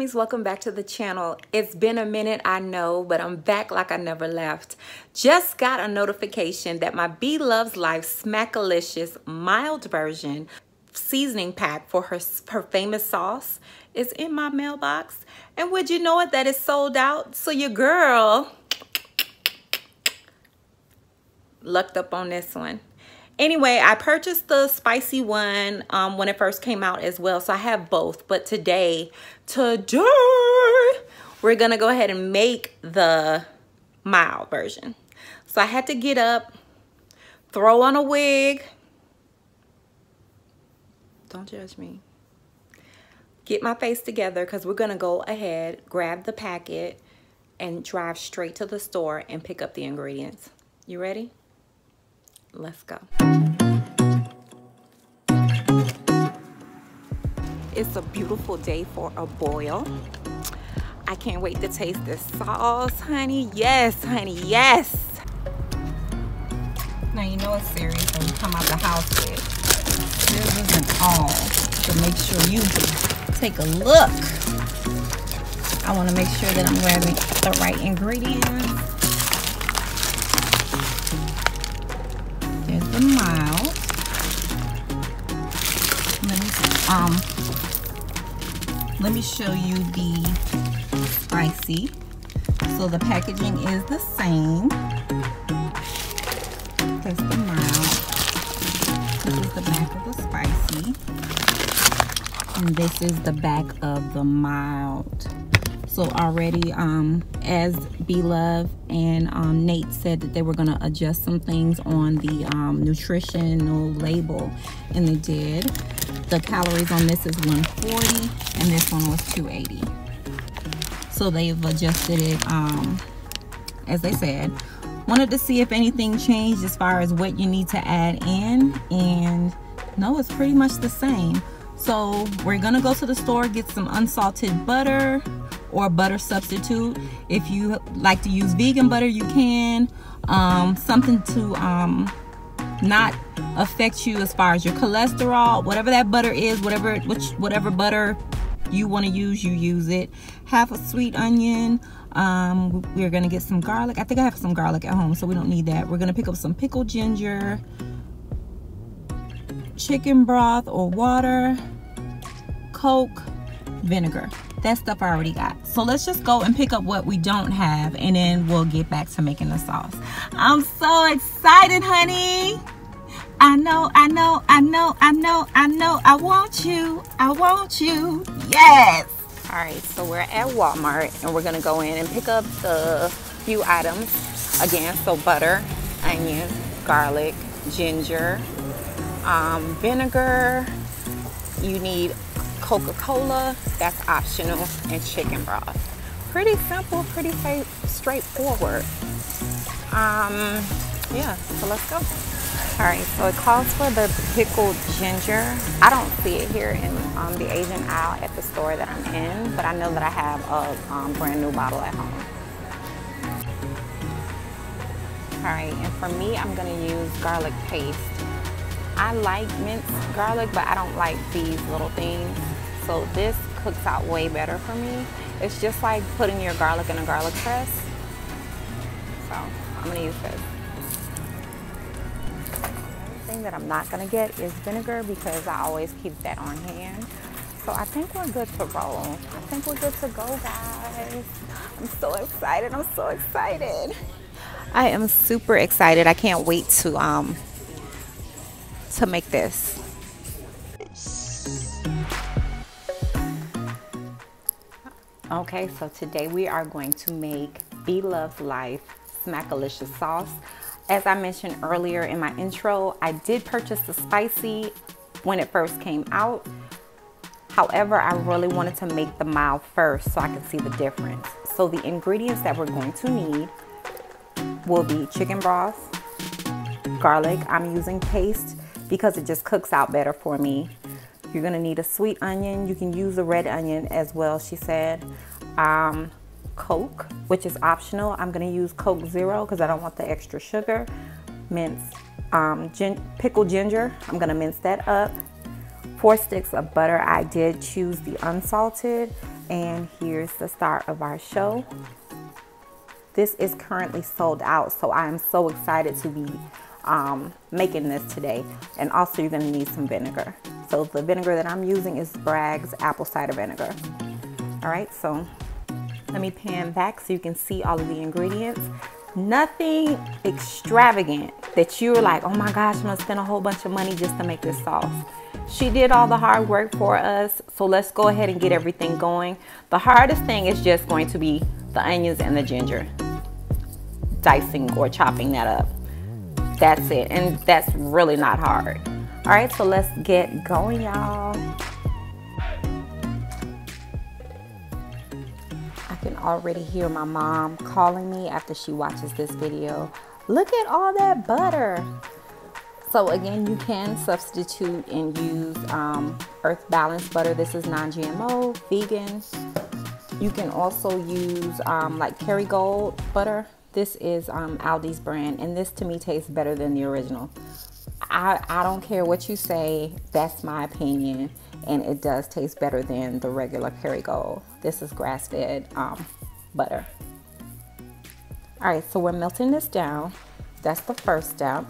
homies, welcome back to the channel. It's been a minute, I know, but I'm back like I never left. Just got a notification that my Bloves Smackalicious mild version seasoning pack for her famous sauce is in my mailbox. And would you know it, that is sold out? So your girl lucked up on this one. Anyway, I purchased the spicy one when it first came out as well. So I have both. But today, we're going to go ahead and make the mild version. So I had to get up, throw on a wig. Don't judge me. Get my face together because we're going to go ahead, grab the packet, and drive straight to the store and pick up the ingredients. You ready? Let's go. It's a beautiful day for a boil. I can't wait to taste this sauce, honey. Yes, honey, yes. Now you know it's serious when you come out the house with scissors and all. So make sure you take a look. I want to make sure that I'm grabbing the right ingredients. There's the mild. Let me show you the spicy. So the packaging is the same. That's the mild. This is the back of the spicy. And this is the back of the mild. So already, as Belove and Nate said that they were going to adjust some things on the nutritional label, and they did. The calories on this is 140, and this one was 280. So they've adjusted it, as they said. Wanted to see if anything changed as far as what you need to add in, and no, it's pretty much the same. So we're going to go to the store, get some unsalted butter or butter substitute. If you like to use vegan butter, you can. Something to not affect you as far as your cholesterol. Whatever that butter is, whatever butter you want to use, you use it. Half a sweet onion. We're gonna get some garlic. I think I have some garlic at home, so we don't need that. We're gonna pick up some pickled ginger, chicken broth or water, Coke, vinegar. That stuff I already got. So let's just go and pick up what we don't have, and then we'll get back to making the sauce. I'm so excited, honey. I know, I know, I know, I know, I know. I want you. I want you. Yes. All right, so we're at Walmart, and we're gonna go in and pick up the few items again. So butter, onion, garlic, ginger, vinegar. You need Coca-Cola, that's optional, and chicken broth. Pretty simple, pretty straightforward. Yeah, so let's go. All right, so it calls for the pickled ginger. I don't see it here in the Asian aisle at the store that I'm in, but I know that I have a brand new bottle at home. All right, and for me, I'm gonna use garlic paste. I like minced garlic, but I don't like these little things. So this cooks out way better for me. It's just like putting your garlic in a garlic press. So I'm gonna use this. The thing that I'm not gonna get is vinegar because I always keep that on hand. So I think we're good to roll. I think we're good to go, guys. I'm so excited, I'm so excited. I am super excited. I can't wait to make this. Okay, so today we are going to make Bloves Smackalicious sauce. As I mentioned earlier in my intro, I did purchase the spicy when it first came out. However, I really wanted to make the mild first so I could see the difference. So the ingredients that we're going to need will be chicken broth, garlic. I'm using paste because it just cooks out better for me. You're gonna need a sweet onion. You can use a red onion as well, she said. Coke, which is optional. I'm gonna use Coke Zero because I don't want the extra sugar. Mince pickled ginger. I'm gonna mince that up. 4 sticks of butter. I did choose the unsalted And here's the start of our show. This is currently sold out, so I am so excited to be making this today. And also you're gonna need some vinegar. So the vinegar that I'm using is Bragg's apple cider vinegar. All right, so let me pan back so you can see all of the ingredients. Nothing extravagant that you're like, oh my gosh, I'm gonna spend a whole bunch of money just to make this sauce. She did all the hard work for us, so let's go ahead and get everything going. The hardest thing is just going to be the onions and the ginger. Dicing or chopping that up. That's it, and that's really not hard. All right, so let's get going, y'all. I can already hear my mom calling me after she watches this video. Look at all that butter. So again, you can substitute and use Earth Balance butter. This is non-GMO, vegan. You can also use like Kerrygold butter. This is Aldi's brand, and this to me tastes better than the original. I don't care what you say, that's my opinion, and it does taste better than the regular Kerrygold. This is grass-fed butter. All right, so we're melting this down. That's the first step.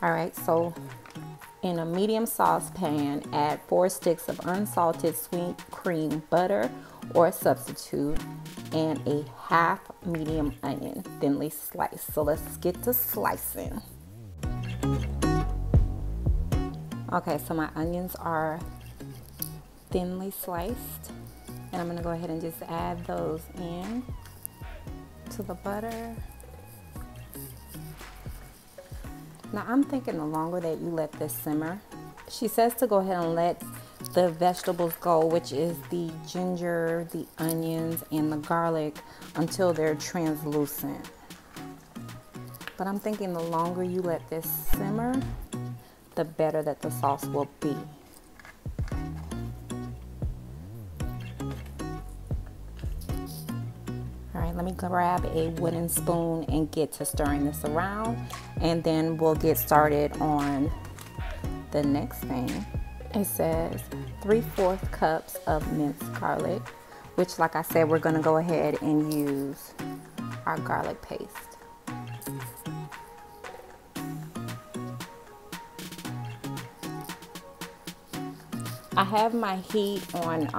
All right, so in a medium saucepan, add 4 sticks of unsalted sweet cream butter or a substitute and a half medium onion, thinly sliced. So let's get to slicing. Okay, so my onions are thinly sliced, and I'm gonna go ahead and just add those in to the butter. Now I'm thinking the longer that you let this simmer, she says to go ahead and let the vegetables go, which is the ginger, the onions, and the garlic, until they're translucent. But I'm thinking the longer you let this simmer, the better that the sauce will be. All right, let me grab a wooden spoon and get to stirring this around, and then we'll get started on the next thing. It says 3/4 cups of minced garlic, which, like I said, we're gonna go ahead and use our garlic paste. I have my heat on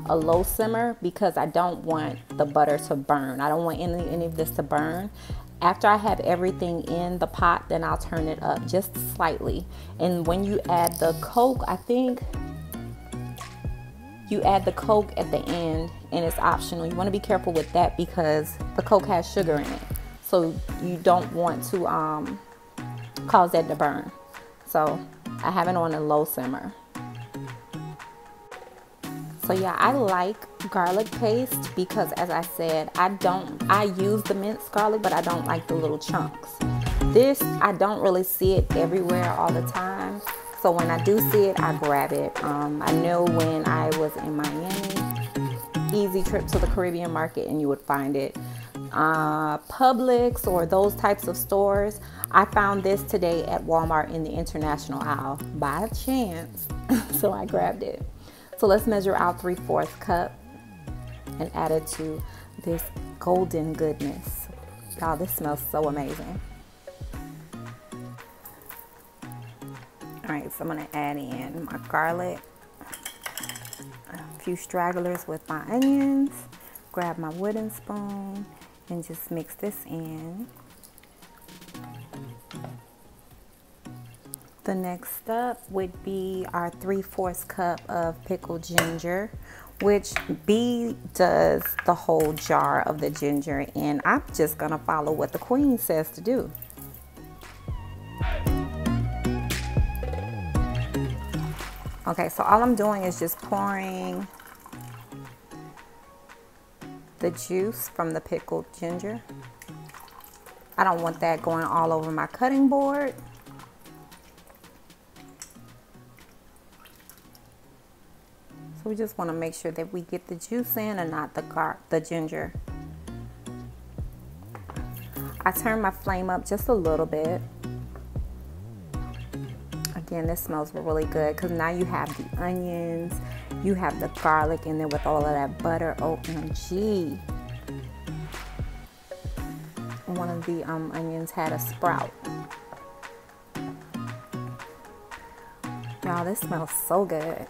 a low simmer because I don't want the butter to burn. I don't want any of this to burn. After I have everything in the pot, then I'll turn it up just slightly. And when you add the Coke, I think you add the Coke at the end, and it's optional. You want to be careful with that because the Coke has sugar in it. So you don't want to cause that to burn. So I have it on a low simmer. So yeah, I like garlic paste because, as I said, I use the minced garlic, but I don't like the little chunks. This, I don't really see it everywhere all the time. So when I do see it, I grab it. I know when I was in Miami, easy trip to the Caribbean market, and you would find it. Publix or those types of stores. I found this today at Walmart in the international aisle by chance. So I grabbed it. So let's measure out 3/4 cup and add it to this golden goodness. Y'all, this smells so amazing. All right, so I'm gonna add in my garlic, a few stragglers with my onions, grab my wooden spoon and just mix this in. The next step would be our 3/4 cup of pickled ginger, which B does the whole jar of the ginger, and I'm just gonna follow what the queen says to do. Okay, so all I'm doing is just pouring the juice from the pickled ginger. I don't want that going all over my cutting board. So we just want to make sure that we get the juice in and not the ginger. I turn my flame up just a little bit. again, this smells really good because now you have the onions, you have the garlic in there with all of that butter. OMG. One of the onions had a sprout. Y'all, this smells so good.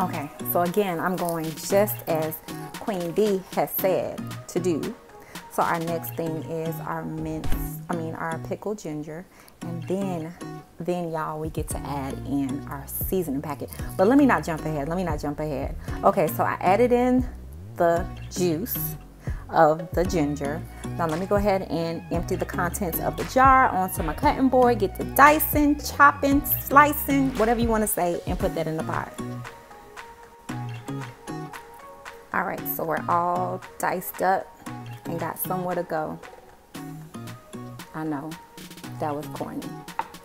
Okay, so again, I'm going just as Queen B has said to do. So our next thing is our our pickled ginger, and then y'all, we get to add in our seasoning packet. But let me not jump ahead. Okay, so I added in the juice of the ginger. Now let me go ahead and empty the contents of the jar onto my cutting board, get the dicing, chopping, slicing, whatever you want to say, and put that in the pot. All right, so we're all diced up and got somewhere to go. I know, that was corny.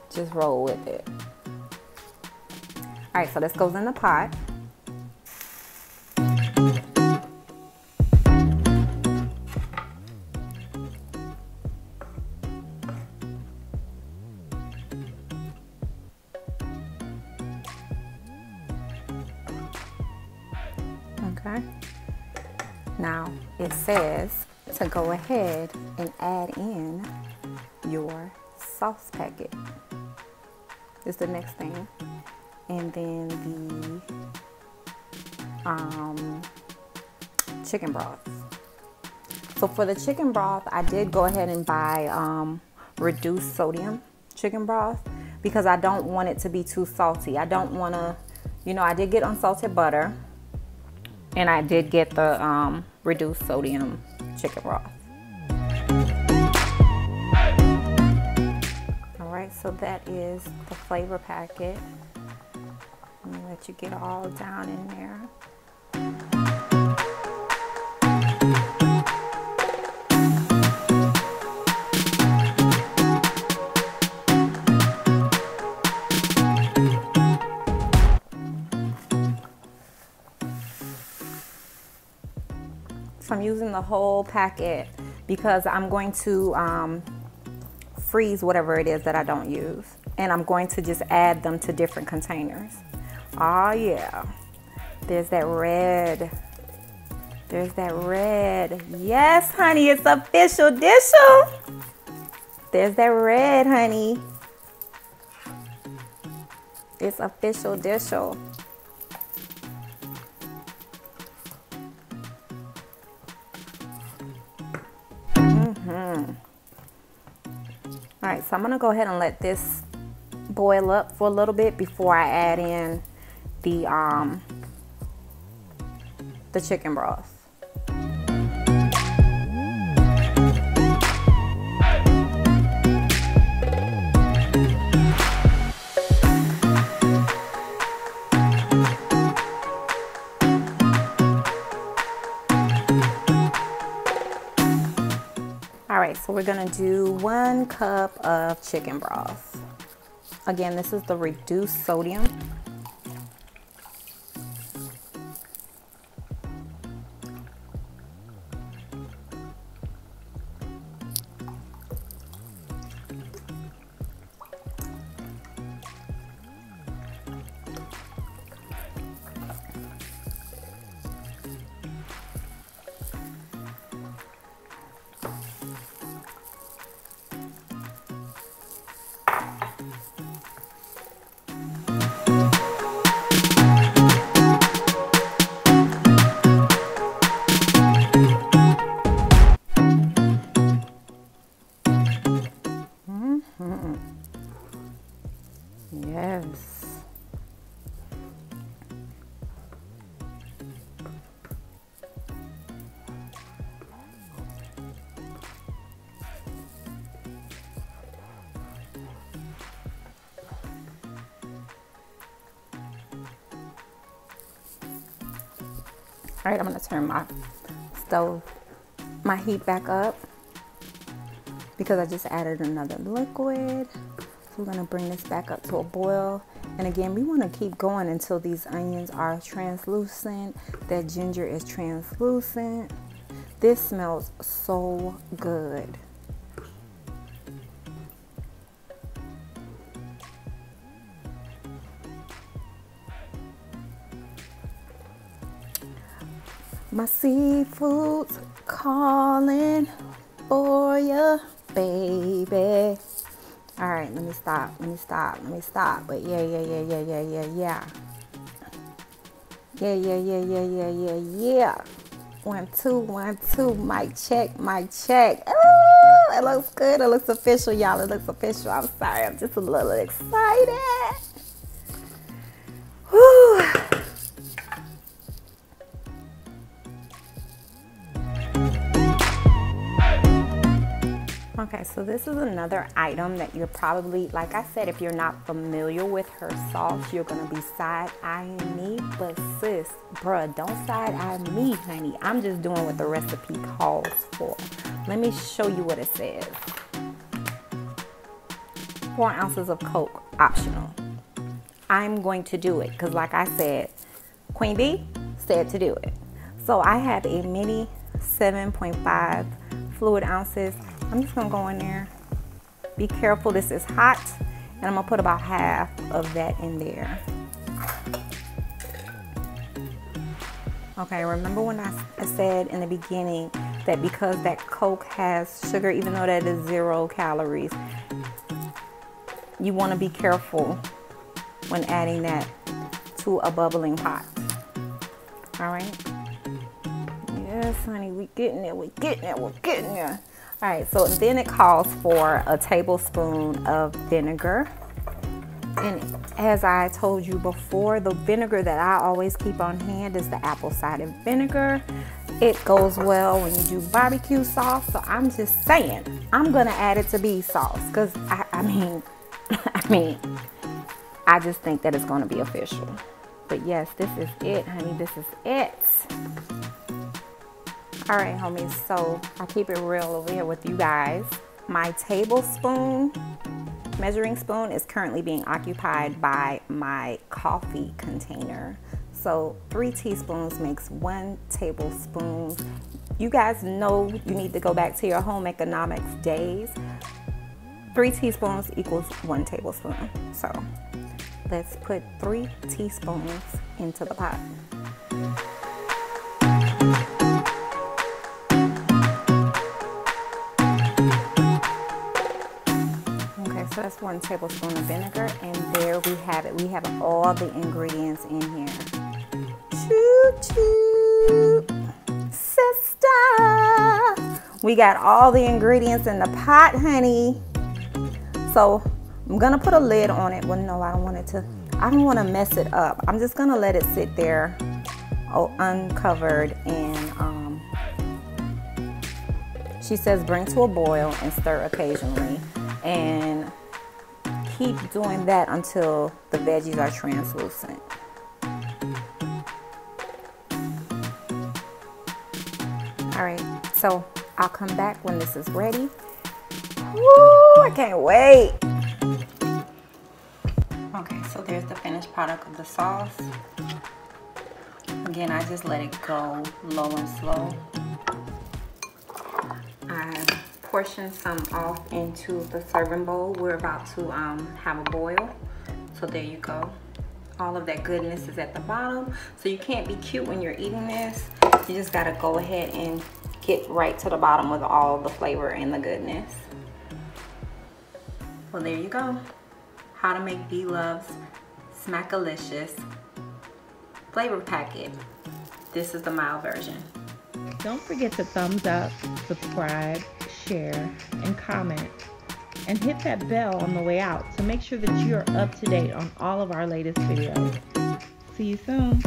Just roll with it. All right, so this goes in the pot. Okay. Now it says to go ahead and add in your sauce packet. Is the next thing. And then the chicken broth. So for the chicken broth, I did go ahead and buy reduced sodium chicken broth because I don't want it to be too salty. I don't want to, I did get unsalted butter, and I did get the reduced sodium chicken broth. All right, so that is the flavor packet. Let me let you get all down in there. So I'm using the whole packet because I'm going to freeze whatever it is that I don't use. And I'm going to just add them to different containers. Oh yeah, there's that red. There's that red. Yes, honey, it's official dishel. There's that red, honey. It's official dishel. All right, so I'm gonna go ahead and let this boil up for a little bit before I add in the chicken broth. All right, so we're gonna do 1 cup of chicken broth. Again, this is the reduced sodium. Yes. All right, I'm gonna turn my heat back up because I just added another liquid. So we're gonna bring this back up to a boil. And again, we wanna keep going until these onions are translucent, that ginger is translucent. This smells so good. My seafood's calling for you, baby. All right, let me stop. But yeah. Yeah. 1, 2, 1, 2. Mic check. Oh, it looks good. It looks official, y'all. It looks official. I'm sorry. I'm just a little excited. Whew. Okay, so this is another item that you're probably, like I said, if you're not familiar with her sauce, you're gonna be side-eyeing me, but sis, bruh, don't side-eye me, honey. I'm just doing what the recipe calls for. Let me show you what it says. 4 ounces of Coke, optional. I'm going to do it, because like I said, Queen Bee said to do it. So I have a mini 7.5 fluid ounces. I'm just gonna go in there. Be careful, this is hot, and I'm gonna put about half of that in there. Okay, remember when I said in the beginning that because that Coke has sugar, even though that is 0 calories, you wanna be careful when adding that to a bubbling pot. All right? Yes, honey, we're getting there. All right, so then it calls for a tablespoon of vinegar. And as I told you before, the vinegar that I always keep on hand is the apple cider vinegar. It goes well when you do barbecue sauce. So I'm just saying, I'm gonna add it to bee sauce because I mean, I just think that it's gonna be official. But yes, this is it, honey. This is it. All right, homies, so I'll keep it real over here with you guys. My tablespoon, measuring spoon, is currently being occupied by my coffee container. So 3 teaspoons makes 1 tablespoon. You guys know you need to go back to your home economics days. 3 teaspoons equals 1 tablespoon. So let's put 3 teaspoons into the pot. So that's 1 tablespoon of vinegar, and there we have it. We have all the ingredients in here. Choo choo, sister. We got all the ingredients in the pot, honey. So I'm gonna put a lid on it. Well, no, I don't want to mess it up. I'm just gonna let it sit there, uncovered, and she says bring to a boil and stir occasionally. And keep doing that until the veggies are translucent. All right, so I'll come back when this is ready. Woo, I can't wait. Okay, so there's the finished product of the sauce. Again, I just let it go low and slow. I portion some off into the serving bowl. We're about to have a boil. So there you go. All of that goodness is at the bottom. So you can't be cute when you're eating this. You just gotta go ahead and get right to the bottom with all the flavor and the goodness. Well, there you go. How to make Bloves Smackalicious flavor packet. This is the mild version. Don't forget to thumbs up, subscribe, share, and comment, and hit that bell on the way out to make sure that you are up to date on all of our latest videos. See you soon.